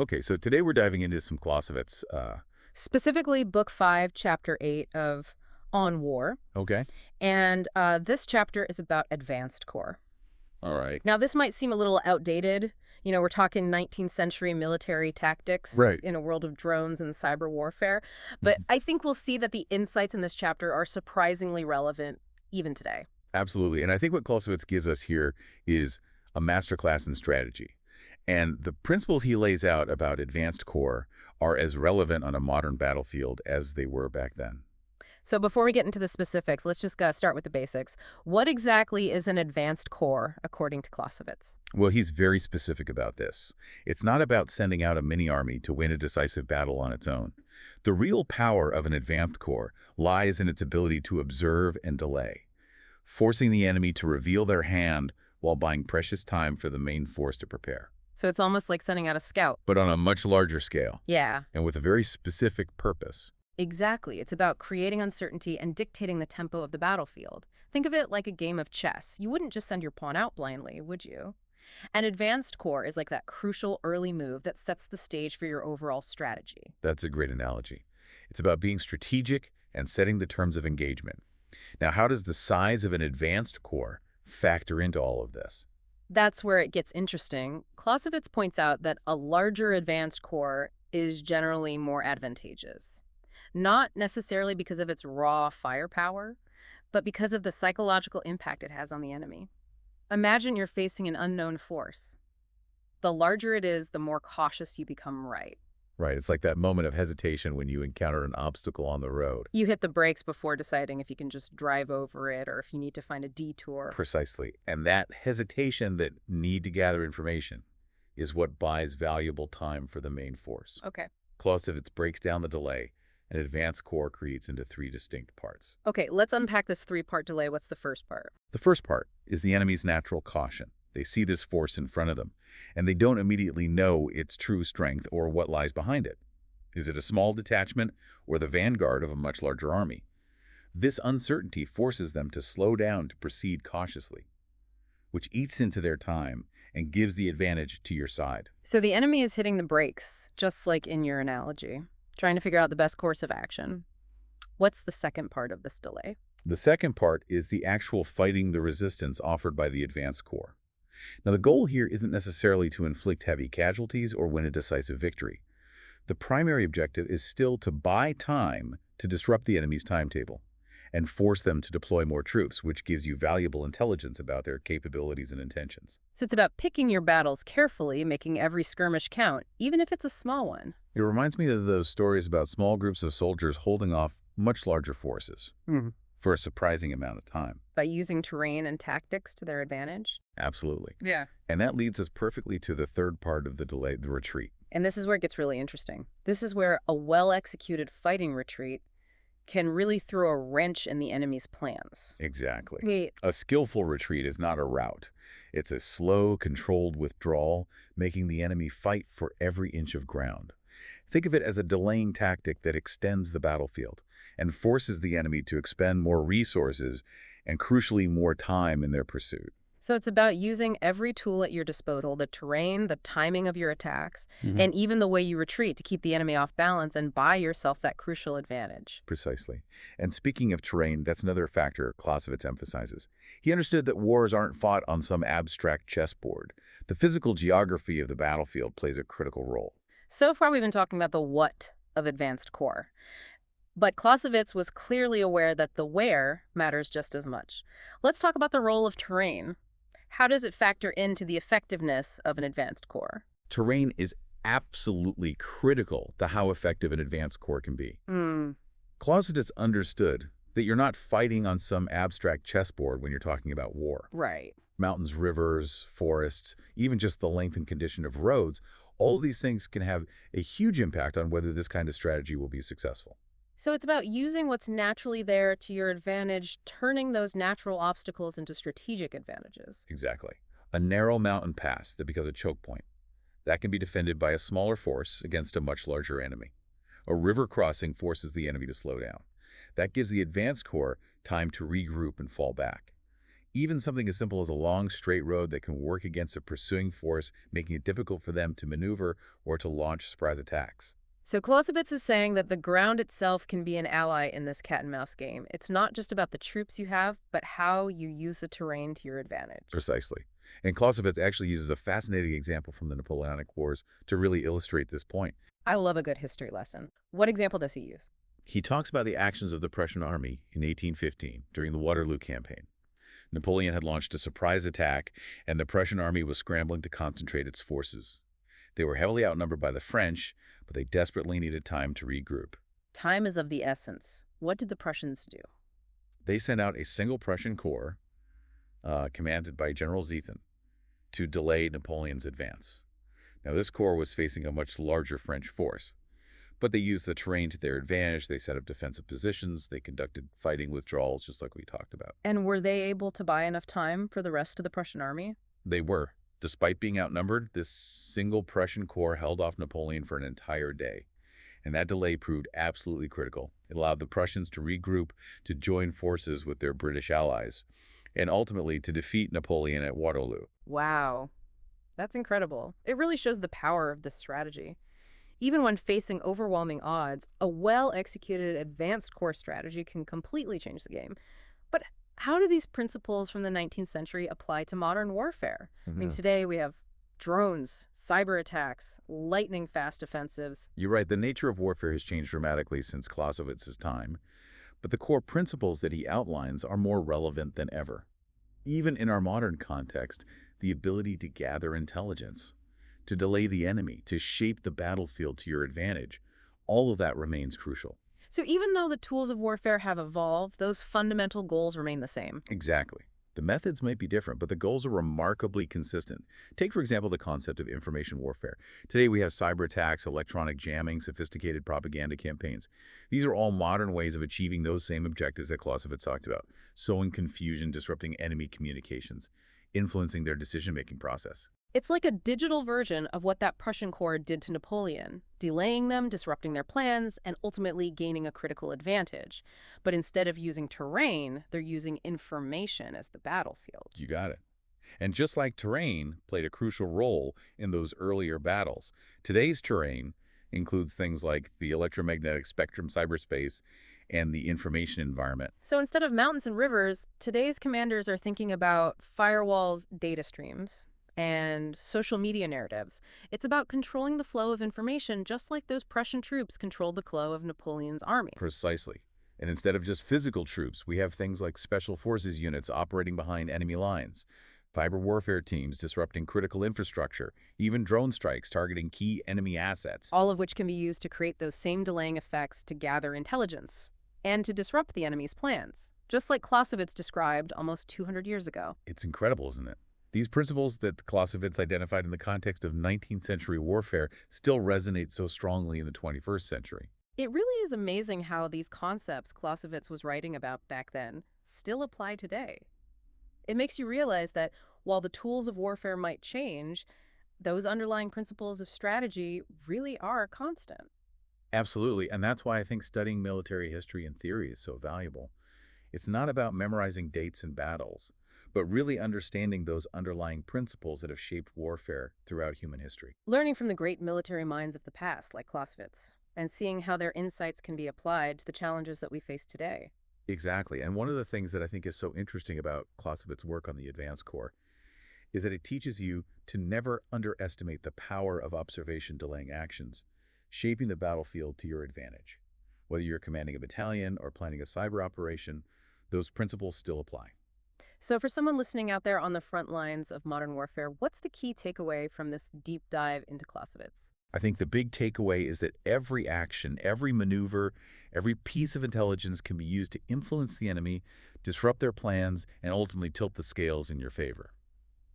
Okay, so today we're diving into some Clausewitz. Specifically Book 5, Chapter 8 of On War. Okay. And this chapter is about advanced core. All right. Now, this might seem a little outdated. We're talking 19th century military tactics Right. in a world of drones and cyber warfare. But Mhm. I think we'll see that the insights in this chapter are surprisingly relevant even today. Absolutely. And I think what Clausewitz gives us here is a masterclass in strategy. And the principles he lays out about advanced core are as relevant on a modern battlefield as they were back then. So before we get into the specifics, let's just start with the basics. What exactly is an advanced core, according to Clausewitz? Well, he's very specific about this. It's not about sending out a mini army to win a decisive battle on its own. The real power of an advanced core lies in its ability to observe and delay, forcing the enemy to reveal their hand while buying precious time for the main force to prepare, So it's almost like sending out a scout. but on a much larger scale Yeah. and with a very specific purpose. Exactly. It's about creating uncertainty and dictating the tempo of the battlefield. Think of it like a game of chess. You wouldn't just send your pawn out blindly, would you? An advanced core is like that crucial early move that sets the stage for your overall strategy. That's a great analogy. It's about being strategic and setting the terms of engagement. Now, how does the size of an advanced core factor into all of this? That's where it gets interesting. Clausewitz points out that a larger advanced core is generally more advantageous. Not necessarily because of its raw firepower, but because of the psychological impact it has on the enemy. Imagine you're facing an unknown force. The larger it is, the more cautious you become, right? Right, it's like that moment of hesitation when you encounter an obstacle on the road. You hit the brakes before deciding if you can just drive over it or if you need to find a detour. Precisely. And that hesitation, that need to gather information, is what buys valuable time for the main force. Okay. Clausewitz breaks down the delay. An advanced core creates into three distinct parts. Okay, let's unpack this three-part delay. What's the first part? The first part is the enemy's natural caution. They see this force in front of them, and they don't immediately know its true strength or what lies behind it. Is it a small detachment or the vanguard of a much larger army? This uncertainty forces them to slow down to proceed cautiously, which eats into their time and gives the advantage to your side. So the enemy is hitting the brakes, just like in your analogy, trying to figure out the best course of action. What's the second part of this delay? The second part is the actual fighting the resistance offered by the advanced core. Now, the goal here isn't necessarily to inflict heavy casualties or win a decisive victory. The primary objective is still to buy time to disrupt the enemy's timetable and force them to deploy more troops, which gives you valuable intelligence about their capabilities and intentions. So it's about picking your battles carefully, making every skirmish count, even if it's a small one. It reminds me of those stories about small groups of soldiers holding off much larger forces for a surprising amount of time. By using terrain and tactics to their advantage. Absolutely. Yeah. And that leads us perfectly to the third part of the delay, the retreat. And this is where it gets really interesting. This is where a well-executed fighting retreat can really throw a wrench in the enemy's plans. Exactly. Wait. A skillful retreat is not a rout. It's a slow, controlled withdrawal, making the enemy fight for every inch of ground. Think of it as a delaying tactic that extends the battlefield and forces the enemy to expend more resources and, crucially, more time in their pursuit. So it's about using every tool at your disposal, the terrain, the timing of your attacks, and even the way you retreat to keep the enemy off balance and buy yourself that crucial advantage. Precisely. And speaking of terrain, that's another factor Clausewitz emphasizes. He understood that wars aren't fought on some abstract chessboard. The physical geography of the battlefield plays a critical role. So far, we've been talking about the what of advanced core. But Clausewitz was clearly aware that the where matters just as much. Let's talk about the role of terrain. How does it factor into the effectiveness of an advanced core? Terrain is absolutely critical to how effective an advanced core can be. Clausewitz understood that you're not fighting on some abstract chessboard when you're talking about war. Right. Mountains, rivers, forests, even just the length and condition of roads, all of these things can have a huge impact on whether this kind of strategy will be successful. So it's about using what's naturally there to your advantage, turning those natural obstacles into strategic advantages. Exactly. A narrow mountain pass that becomes a choke point. That can be defended by a smaller force against a much larger enemy. A river crossing forces the enemy to slow down. That gives the advanced corps time to regroup and fall back. Even something as simple as a long, straight road that can work against a pursuing force, making it difficult for them to maneuver or to launch surprise attacks. So Clausewitz is saying that the ground itself can be an ally in this cat and mouse game. It's not just about the troops you have, but how you use the terrain to your advantage. Precisely. And Clausewitz actually uses a fascinating example from the Napoleonic Wars to really illustrate this point. I love a good history lesson. What example does he use? He talks about the actions of the Prussian army in 1815 during the Waterloo campaign. Napoleon had launched a surprise attack, and the Prussian army was scrambling to concentrate its forces. They were heavily outnumbered by the French, but they desperately needed time to regroup. Time is of the essence. What did the Prussians do? They sent out a single Prussian corps, commanded by General Ziethen, to delay Napoleon's advance. Now, this corps was facing a much larger French force, but they used the terrain to their advantage. They set up defensive positions. They conducted fighting withdrawals, just like we talked about. And were they able to buy enough time for the rest of the Prussian army? They were. Despite being outnumbered, this single Prussian corps held off Napoleon for an entire day. And that delay proved absolutely critical. It allowed the Prussians to regroup, to join forces with their British allies, and ultimately to defeat Napoleon at Waterloo. Wow. That's incredible. It really shows the power of this strategy. Even when facing overwhelming odds, a well-executed advanced corps strategy can completely change the game. But how do these principles from the 19th century apply to modern warfare? I mean, today we have drones, cyber attacks, lightning-fast offensives. You're right, the nature of warfare has changed dramatically since Clausewitz's time, but the core principles that he outlines are more relevant than ever. Even in our modern context, the ability to gather intelligence, to delay the enemy, to shape the battlefield to your advantage, all of that remains crucial. So even though the tools of warfare have evolved, those fundamental goals remain the same. Exactly. The methods might be different, but the goals are remarkably consistent. Take, for example, the concept of information warfare. Today we have cyber attacks, electronic jamming, sophisticated propaganda campaigns. These are all modern ways of achieving those same objectives that Clausewitz talked about: sowing confusion, disrupting enemy communications, influencing their decision-making process. It's like a digital version of what that Prussian corps did to Napoleon, delaying them, disrupting their plans, and ultimately gaining a critical advantage. But instead of using terrain, they're using information as the battlefield. You got it. And just like terrain played a crucial role in those earlier battles, today's terrain includes things like the electromagnetic spectrum, cyberspace, and the information environment. So instead of mountains and rivers, today's commanders are thinking about firewalls, data streams, and social media narratives. It's about controlling the flow of information just like those Prussian troops controlled the flow of Napoleon's army. Precisely. And instead of just physical troops, we have things like special forces units operating behind enemy lines, cyber warfare teams disrupting critical infrastructure, even drone strikes targeting key enemy assets. All of which can be used to create those same delaying effects to gather intelligence and to disrupt the enemy's plans, just like Clausewitz described almost 200 years ago. It's incredible, isn't it? These principles that Clausewitz identified in the context of 19th century warfare still resonate so strongly in the 21st century. It really is amazing how these concepts Clausewitz was writing about back then still apply today. It makes you realize that while the tools of warfare might change, those underlying principles of strategy really are constant. Absolutely, and that's why I think studying military history and theory is so valuable. It's not about memorizing dates and battles, but really understanding those underlying principles that have shaped warfare throughout human history. Learning from the great military minds of the past, like Clausewitz, and seeing how their insights can be applied to the challenges that we face today. Exactly, and one of the things that I think is so interesting about Clausewitz's work on the Advanced Corps is that it teaches you to never underestimate the power of observation delaying actions, shaping the battlefield to your advantage. Whether you're commanding a battalion or planning a cyber operation, those principles still apply. So for someone listening out there on the front lines of modern warfare, what's the key takeaway from this deep dive into Clausewitz? I think the big takeaway is that every action, every maneuver, every piece of intelligence can be used to influence the enemy, disrupt their plans, and ultimately tilt the scales in your favor.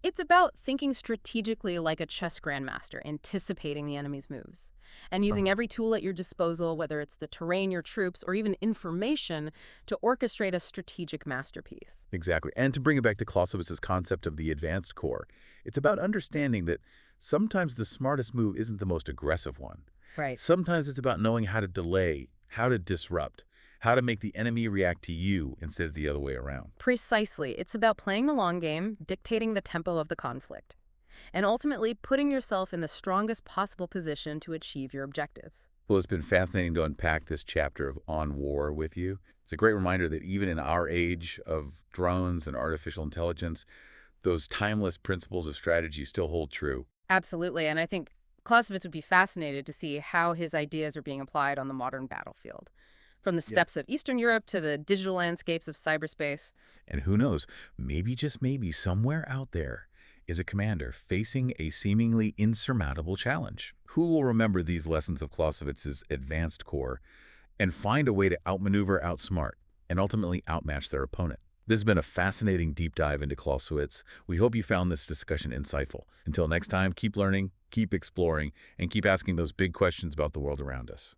It's about thinking strategically like a chess grandmaster, anticipating the enemy's moves, and using every tool at your disposal, whether it's the terrain, your troops, or even information, to orchestrate a strategic masterpiece. Exactly. And to bring it back to Clausewitz's concept of the advanced corps, it's about understanding that sometimes the smartest move isn't the most aggressive one. Right. Sometimes it's about knowing how to delay, how to disrupt, how to make the enemy react to you instead of the other way around. Precisely. It's about playing the long game, dictating the tempo of the conflict, and ultimately putting yourself in the strongest possible position to achieve your objectives. Well, it's been fascinating to unpack this chapter of On War with you. It's a great reminder that even in our age of drones and artificial intelligence, those timeless principles of strategy still hold true. Absolutely, and I think Clausewitz would be fascinated to see how his ideas are being applied on the modern battlefield. From the Yeah. steppes of Eastern Europe to the digital landscapes of cyberspace. And who knows, maybe just maybe somewhere out there is a commander facing a seemingly insurmountable challenge. Who will remember these lessons of Clausewitz's advanced core and find a way to outmaneuver, outsmart, and ultimately outmatch their opponent? This has been a fascinating deep dive into Clausewitz. We hope you found this discussion insightful. Until next time, keep learning, keep exploring, and keep asking those big questions about the world around us.